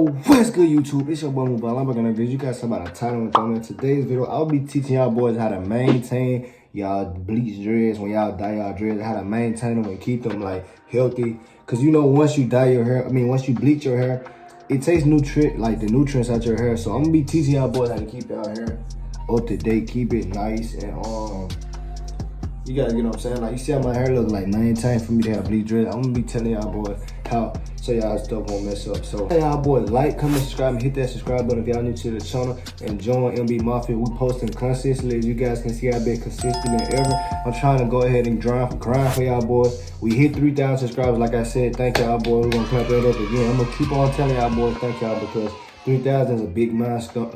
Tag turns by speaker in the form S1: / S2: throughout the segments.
S1: What's good, YouTube? It's your boy Mubal. I'm back on the video. You guys saw about the title and thumbnail. Today's video, I'll be teaching y'all boys how to maintain y'all bleach dreads when y'all dye y'all dreads, how to maintain them and keep them like healthy. Cause you know, once you dye your hair, once you bleach your hair, it takes the nutrients out your hair. So I'm gonna be teaching y'all boys how to keep y'all hair up to date, keep it nice, and you gotta get what I'm saying. Like, you see how my hair look like 9 times for me to have bleach dreads. I'm gonna be telling y'all boys how, so y'all stuff won't mess up. So hey y'all boys, like, comment, subscribe, and hit that subscribe button if y'all new to the channel, and join MB Mafia. We posting consistently. As you guys can see, I've been consistent than ever. I'm trying to go ahead and grind for y'all boys. We hit 3,000 subscribers, like I said. Thank y'all boys. We're gonna clap that up again. I'm gonna keep on telling y'all boys thank y'all, because 3,000 is a big milestone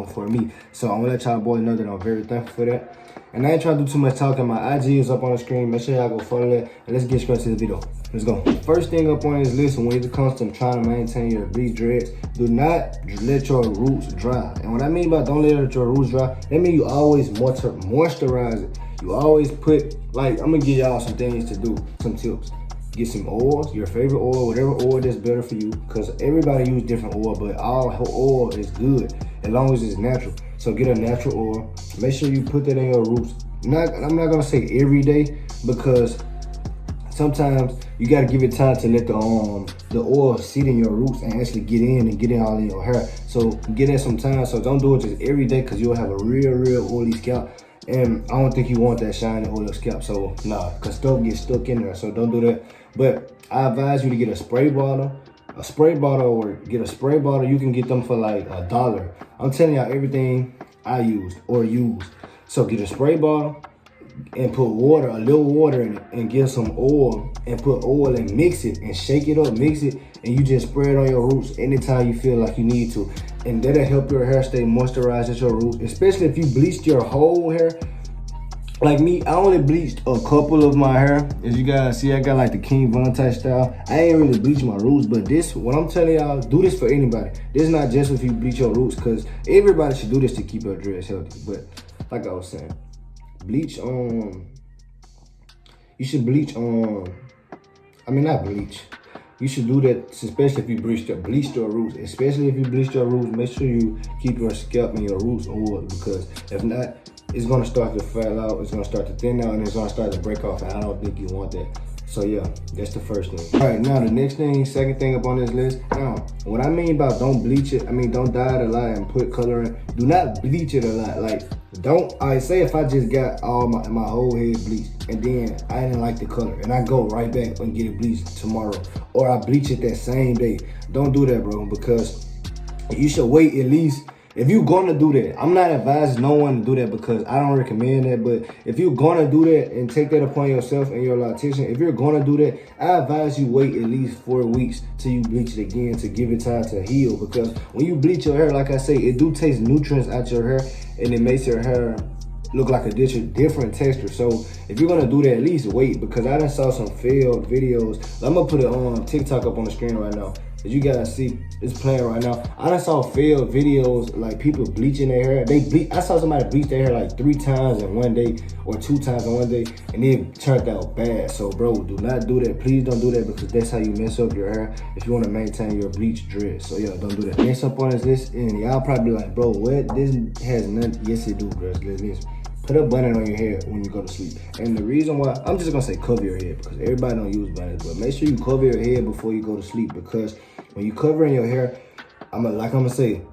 S1: for me. So I'm gonna let y'all boys know that I'm very thankful for that. And I ain't trying to do too much talking. My IG is up on the screen. Make sure y'all go follow that. And let's get straight to the video. Let's go. First thing up on this list when it comes to trying to maintain your bleach dreads, do not let your roots dry. And what I mean by don't let your roots dry, that means you always moisturize it. You always put, like, I'm gonna give y'all some things to do, some tips. Get some oils, your favorite oil, whatever oil that's better for you, because everybody use different oil, but all oil is good as long as it's natural. So get a natural oil. Make sure you put that in your roots. I'm not gonna say every day, because sometimes you gotta give it time to let the oil sit in your roots and actually get in all in your hair. So get in some time. So don't do it just every day, because you'll have a real oily scalp. And I don't think you want that shiny oily scalp. So nah, because stuff gets stuck in there. So don't do that. But I advise you to get a spray bottle. Or get a spray bottle. You can get them for like $1. I'm telling y'all everything I used or use. So get a spray bottle and put water, a little water in it, and get some oil and put oil and mix it and shake it up, mix it, and you just spray it on your roots anytime you feel like you need to. And that'll help your hair stay moisturized at your roots, especially if you bleached your whole hair. Like me, I only bleached a couple of my hair. As you guys see, I got like the King Von type style. I ain't really bleached my roots, but this, what I'm telling y'all, do this for anybody. This is not just if you bleach your roots, because everybody should do this to keep your dreads healthy. But like I was saying, bleach, you should bleach, not bleach. You should do that, especially if you bleached your roots. Especially if you bleached your roots, make sure you keep your scalp and your roots oiled, because if not, it's gonna start to fall out, it's gonna start to thin out, and it's gonna start to break off, and I don't think you want that. So yeah, that's the first thing. All right, now the next thing, second thing up on this list. Now, what I mean about don't bleach it, don't dye it a lot and put color in. Do not bleach it a lot. Like, say if I just got all my whole head bleached, and then I didn't like the color, and I go right back and get it bleached tomorrow, or I bleach it that same day. Don't do that, bro, because you should wait at least. If you're gonna do that, I'm not advising no one to do that, because I don't recommend that. But if you're gonna do that and take that upon yourself and your loctician, if you're gonna do that, I advise you wait at least 4 weeks till you bleach it again, to give it time to heal. Because when you bleach your hair, like I say, it do takes nutrients out your hair, and it makes your hair look like a different texture. So if you're gonna do that, at least wait, because I done saw some failed videos. I'm gonna put it on TikTok up on the screen right now. As you guys see, it's playing right now. I done saw failed videos, like people bleaching their hair. I saw somebody bleach their hair like 3 times in one day, or 2 times in one day, and it turned out bad. So bro, do not do that. Please don't do that, because that's how you mess up your hair if you want to maintain your bleach dreads. So yeah, don't do that. Next up on this list, and y'all probably like, bro, what? This has nothing. Yes, it do, bro. Listen. Put a button on your head when you go to sleep. And the reason why, I'm just gonna say cover your head, because everybody don't use buttons, but make sure you cover your head before you go to sleep, because when you covering your hair, I'm gonna say,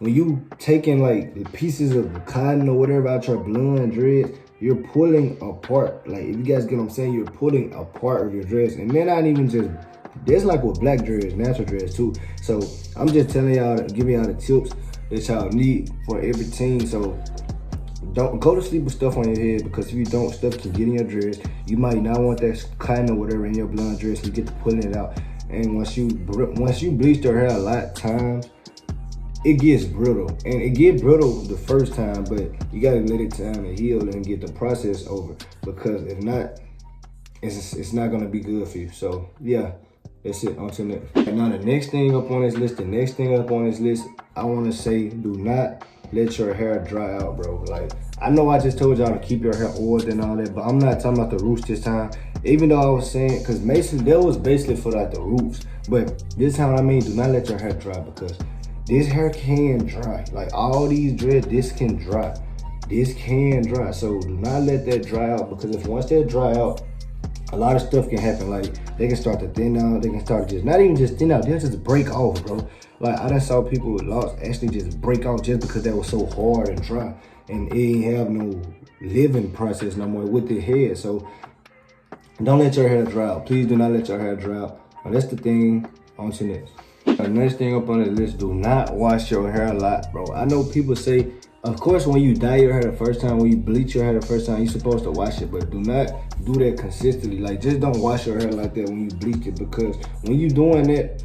S1: when you taking like the pieces of cotton or whatever out your blonde dreads, you're pulling apart. Like, if you guys get what I'm saying, you're pulling apart of your dreads. And they're not even just, there's like with black dreads, natural dreads too. So I'm just telling y'all, giving y'all the tips that y'all need for every team. So don't go to sleep with stuff on your head, because if you don't, stuff can get in your dreads. You might not want that cotton or whatever in your blonde dreads, so you get to pulling it out. And once you bleach your hair a lot of times, it gets brittle. And it get brittle the first time, but you gotta let it time to heal and get the process over, because if not, it's not gonna be good for you. So yeah, that's it. On to the next. And now the next thing up on this list, I wanna say, do not let your hair dry out, bro. Like, I know I just told y'all to keep your hair oiled and all that, but I'm not talking about the roots this time. Even though I was saying, because Mason, that was basically for like the roots. But this time, I mean, do not let your hair dry, because this hair can dry. Like all these dreads, this can dry. This can dry. So do not let that dry out, because if once that dry out, a lot of stuff can happen. Like they can start to thin out, they can start to just, not even just thin out, they'll just break off, bro. Like I done saw people with locks actually just break off just because that was so hard and dry. And it ain't have no living process no more with the head. So don't let your hair dry out. Please do not let your hair dry out. Now, that's the thing. On to next. The next thing up on the list, do not wash your hair a lot, bro. I know people say, of course, when you dye your hair the first time, when you bleach your hair the first time, you're supposed to wash it, but do not do that consistently. Like, just don't wash your hair like that when you bleach it, because when you doing that,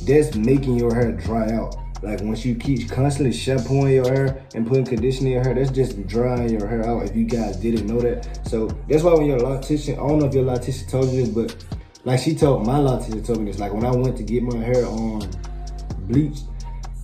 S1: that's making your hair dry out. Like, once you keep constantly shampooing your hair and putting conditioner in your hair, that's just drying your hair out, if you guys didn't know that. So that's why when your loctician, I don't know if your loctician told you this, but like my loctician told me this, like when I went to get my hair bleached,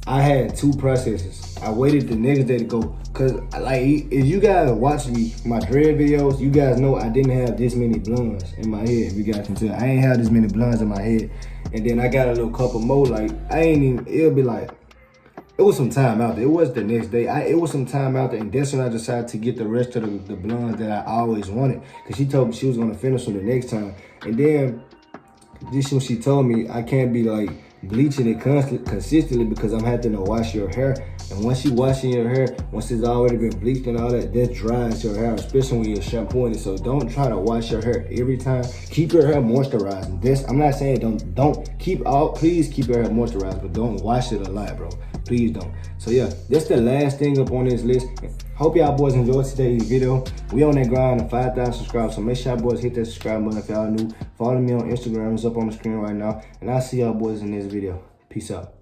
S1: I had 2 processes. I waited the next day to go, cause like if you guys watch my dread videos, you guys know I didn't have this many blondes in my head. If you guys can tell, I ain't have this many blondes in my head. And then I got a little couple more, like I ain't even, it'll be like, it was some time out there. It was the next day. It was some time out there, and that's when I decided to get the rest of the blondes that I always wanted. Cause she told me she was gonna finish them the next time. And then this when she told me I can't be like bleaching it consistently, because I'm having to wash your hair. And once you washing your hair, once it's already been bleached and all that, that dries your hair, especially when you're shampooing it. So don't try to wash your hair every time. Keep your hair moisturized. This, I'm not saying please keep your hair moisturized, but don't wash it a lot, bro. Please don't. So yeah, that's the last thing up on this list. Hope y'all boys enjoyed today's video. We on that grind of 5,000 subscribers, so make sure y'all boys hit that subscribe button if y'all new. Follow me on Instagram, it's up on the screen right now. And I'll see y'all boys in this video. Peace out.